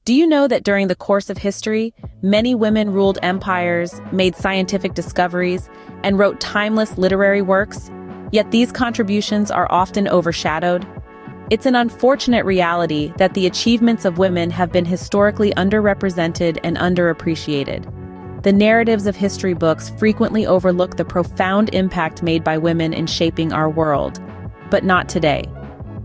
Do you know that during the course of history, many women ruled empires, made scientific discoveries, and wrote timeless literary works? Yet these contributions are often overshadowed. It's an unfortunate reality that the achievements of women have been historically underrepresented and underappreciated. The narratives of history books frequently overlook the profound impact made by women in shaping our world. But not today.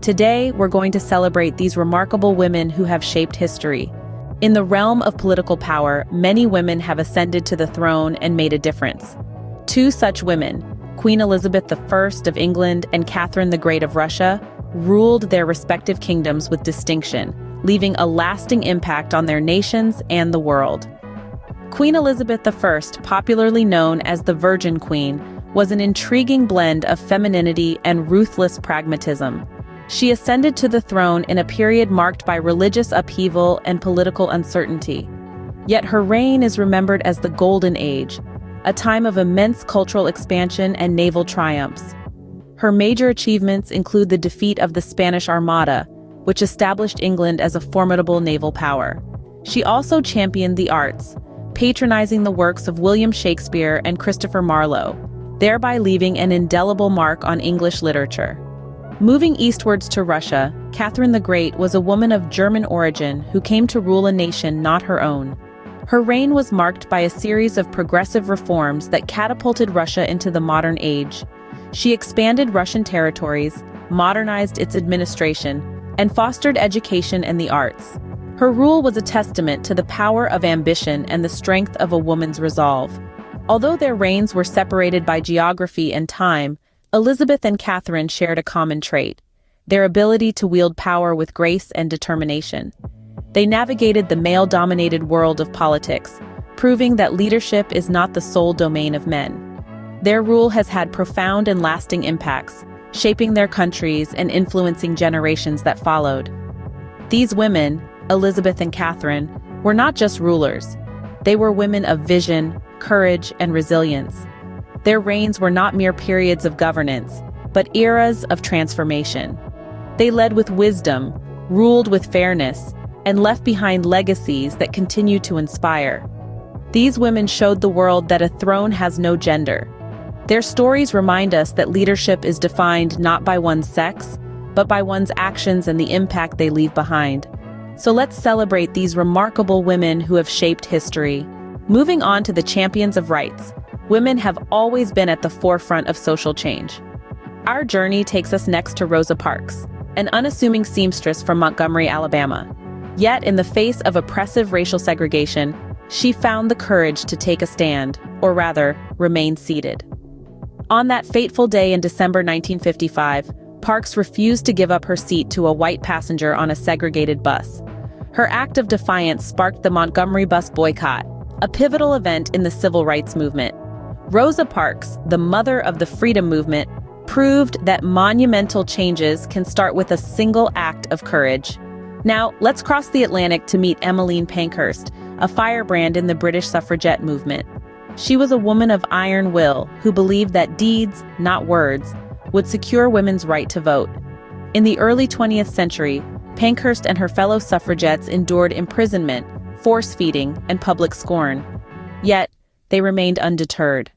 Today, we're going to celebrate these remarkable women who have shaped history. In the realm of political power, many women have ascended to the throne and made a difference. Two such women, Queen Elizabeth I of England and Catherine the Great of Russia, ruled their respective kingdoms with distinction, leaving a lasting impact on their nations and the world. Queen Elizabeth I, popularly known as the Virgin Queen, was an intriguing blend of femininity and ruthless pragmatism. She ascended to the throne in a period marked by religious upheaval and political uncertainty. Yet her reign is remembered as the Golden Age, a time of immense cultural expansion and naval triumphs. Her major achievements include the defeat of the Spanish Armada, which established England as a formidable naval power. She also championed the arts, patronizing the works of William Shakespeare and Christopher Marlowe, thereby leaving an indelible mark on English literature. Moving eastwards to Russia, Catherine the Great was a woman of German origin who came to rule a nation not her own. Her reign was marked by a series of progressive reforms that catapulted Russia into the modern age. She expanded Russian territories, modernized its administration, and fostered education and the arts. Her rule was a testament to the power of ambition and the strength of a woman's resolve. Although their reigns were separated by geography and time, Elizabeth and Catherine shared a common trait: their ability to wield power with grace and determination. They navigated the male-dominated world of politics, proving that leadership is not the sole domain of men. Their rule has had profound and lasting impacts, shaping their countries and influencing generations that followed. These women, Elizabeth and Catherine, were not just rulers. They were women of vision, courage, and resilience. Their reigns were not mere periods of governance, but eras of transformation. They led with wisdom, ruled with fairness, and left behind legacies that continue to inspire. These women showed the world that a throne has no gender. Their stories remind us that leadership is defined not by one's sex, but by one's actions and the impact they leave behind. So let's celebrate these remarkable women who have shaped history. Moving on to the champions of rights, women have always been at the forefront of social change. Our journey takes us next to Rosa Parks, an unassuming seamstress from Montgomery, Alabama. Yet, in the face of oppressive racial segregation, she found the courage to take a stand, or rather, remain seated. On that fateful day in December 1955, Parks refused to give up her seat to a white passenger on a segregated bus. Her act of defiance sparked the Montgomery bus boycott, a pivotal event in the civil rights movement. Rosa Parks, the mother of the freedom movement, proved that monumental changes can start with a single act of courage. Now, let's cross the Atlantic to meet Emmeline Pankhurst, a firebrand in the British suffragette movement. She was a woman of iron will who believed that deeds, not words, would secure women's right to vote. In the early 20th century, Pankhurst and her fellow suffragettes endured imprisonment, force-feeding, and public scorn. Yet, they remained undeterred.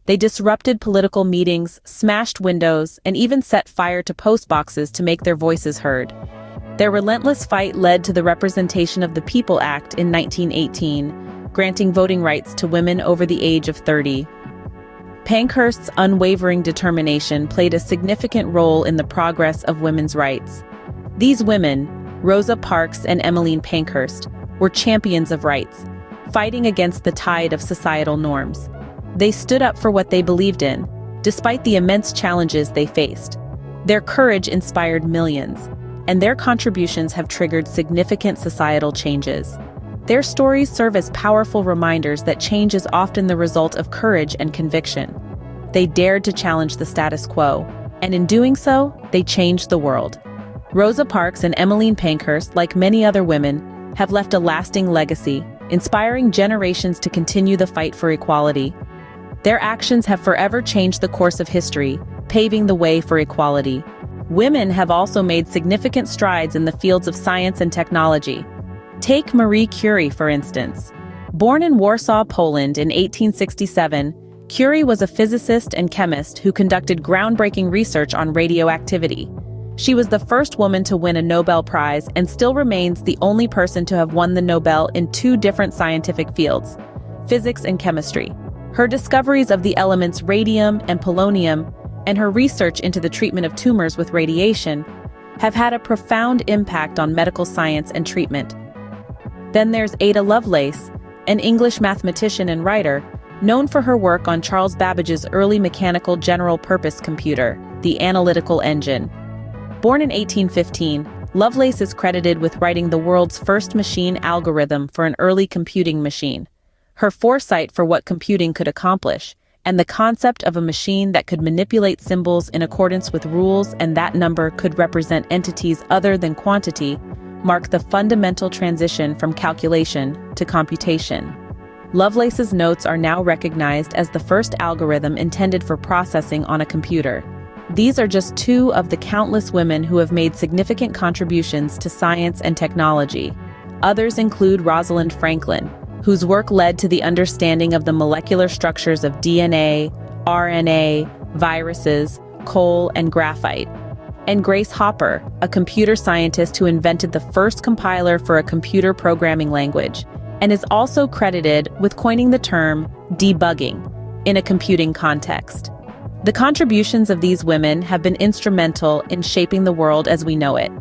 They disrupted political meetings, smashed windows, and even set fire to post boxes to make their voices heard. Their relentless fight led to the Representation of the People Act in 1918, granting voting rights to women over the age of 30. Pankhurst's unwavering determination played a significant role in the progress of women's rights. These women, Rosa Parks and Emmeline Pankhurst, were champions of rights, fighting against the tide of societal norms. They stood up for what they believed in, despite the immense challenges they faced. Their courage inspired millions, and their contributions have triggered significant societal changes. Their stories serve as powerful reminders that change is often the result of courage and conviction. They dared to challenge the status quo, and in doing so, they changed the world. Rosa Parks and Emmeline Pankhurst, like many other women, have left a lasting legacy, inspiring generations to continue the fight for equality. Their actions have forever changed the course of history, paving the way for equality. Women have also made significant strides in the fields of science and technology. Take Marie Curie, for instance. Born in Warsaw, Poland in 1867, Curie was a physicist and chemist who conducted groundbreaking research on radioactivity. She was the first woman to win a Nobel Prize and still remains the only person to have won the Nobel in two different scientific fields, physics and chemistry. Her discoveries of the elements radium and polonium and her research into the treatment of tumors with radiation have had a profound impact on medical science and treatment. Then there's Ada Lovelace, an English mathematician and writer, known for her work on Charles Babbage's early mechanical general-purpose computer, the analytical engine. Born in 1815, Lovelace is credited with writing the world's first machine algorithm for an early computing machine. Her foresight for what computing could accomplish, and the concept of a machine that could manipulate symbols in accordance with rules and that number could represent entities other than quantity, mark the fundamental transition from calculation to computation. Lovelace's notes are now recognized as the first algorithm intended for processing on a computer. These are just two of the countless women who have made significant contributions to science and technology. Others include Rosalind Franklin, whose work led to the understanding of the molecular structures of DNA, RNA, viruses, coal, and graphite. And Grace Hopper, a computer scientist who invented the first compiler for a computer programming language, and is also credited with coining the term debugging in a computing context. The contributions of these women have been instrumental in shaping the world as we know it.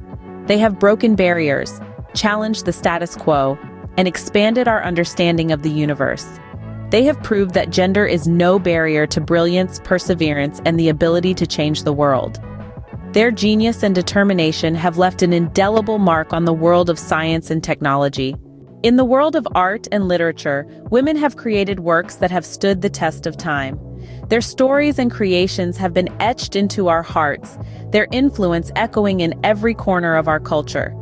They have broken barriers, challenged the status quo, and expanded our understanding of the universe. They have proved that gender is no barrier to brilliance, perseverance, and the ability to change the world. Their genius and determination have left an indelible mark on the world of science and technology. In the world of art and literature, women have created works that have stood the test of time. Their stories and creations have been etched into our hearts, their influence echoing in every corner of our culture.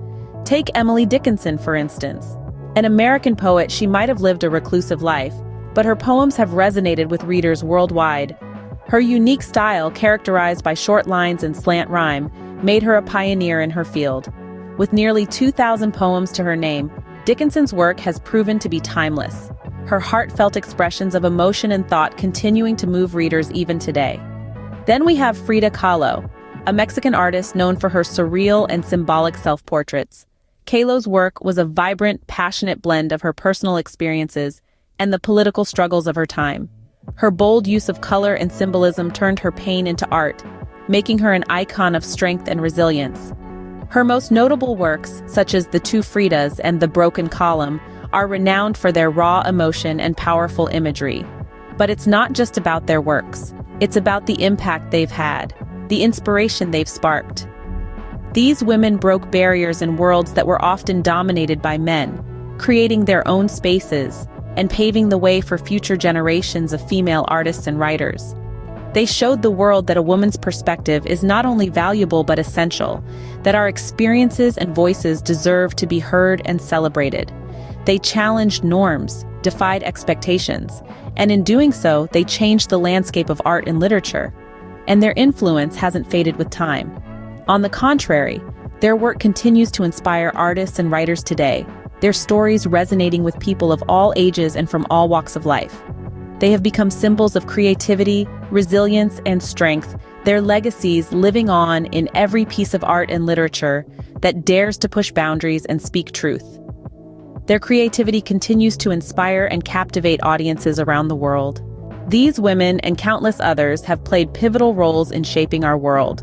Take Emily Dickinson, for instance. An American poet, she might have lived a reclusive life, but her poems have resonated with readers worldwide. Her unique style, characterized by short lines and slant rhyme, made her a pioneer in her field. With nearly 2,000 poems to her name, Dickinson's work has proven to be timeless, her heartfelt expressions of emotion and thought continuing to move readers even today. Then we have Frida Kahlo, a Mexican artist known for her surreal and symbolic self-portraits. Kahlo's work was a vibrant, passionate blend of her personal experiences and the political struggles of her time. Her bold use of color and symbolism turned her pain into art, making her an icon of strength and resilience. Her most notable works, such as The Two Fridas and The Broken Column, are renowned for their raw emotion and powerful imagery. But it's not just about their works. It's about the impact they've had, the inspiration they've sparked. These women broke barriers in worlds that were often dominated by men, creating their own spaces and paving the way for future generations of female artists and writers. They showed the world that a woman's perspective is not only valuable but essential, that our experiences and voices deserve to be heard and celebrated. They challenged norms, defied expectations, and in doing so, they changed the landscape of art and literature. And their influence hasn't faded with time. On the contrary, their work continues to inspire artists and writers today, their stories resonating with people of all ages and from all walks of life. They have become symbols of creativity, resilience, and strength, their legacies living on in every piece of art and literature that dares to push boundaries and speak truth. Their creativity continues to inspire and captivate audiences around the world. These women and countless others have played pivotal roles in shaping our world.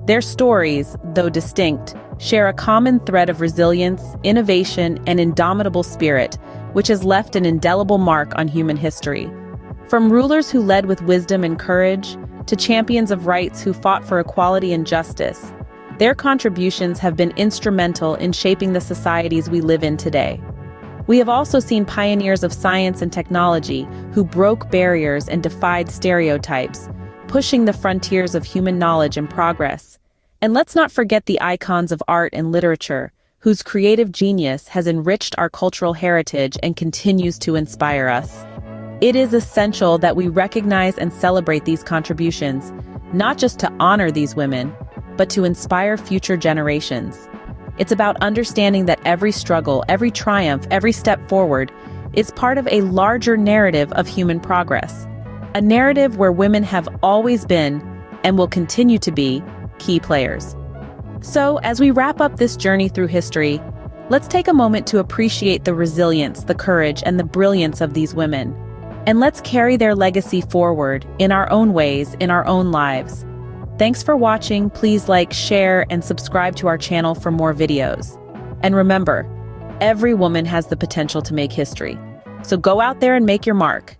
Their stories, though distinct, share a common thread of resilience, innovation, and indomitable spirit, which has left an indelible mark on human history. From rulers who led with wisdom and courage, to champions of rights who fought for equality and justice, their contributions have been instrumental in shaping the societies we live in today. We have also seen pioneers of science and technology who broke barriers and defied stereotypes, pushing the frontiers of human knowledge and progress. And let's not forget the icons of art and literature, whose creative genius has enriched our cultural heritage and continues to inspire us. It is essential that we recognize and celebrate these contributions, not just to honor these women, but to inspire future generations. It's about understanding that every struggle, every triumph, every step forward is part of a larger narrative of human progress. A narrative where women have always been, and will continue to be, key players. So, as we wrap up this journey through history, let's take a moment to appreciate the resilience, the courage, and the brilliance of these women. And let's carry their legacy forward in our own ways, in our own lives. Thanks for watching. Please like, share, and subscribe to our channel for more videos. And remember, every woman has the potential to make history. So go out there and make your mark.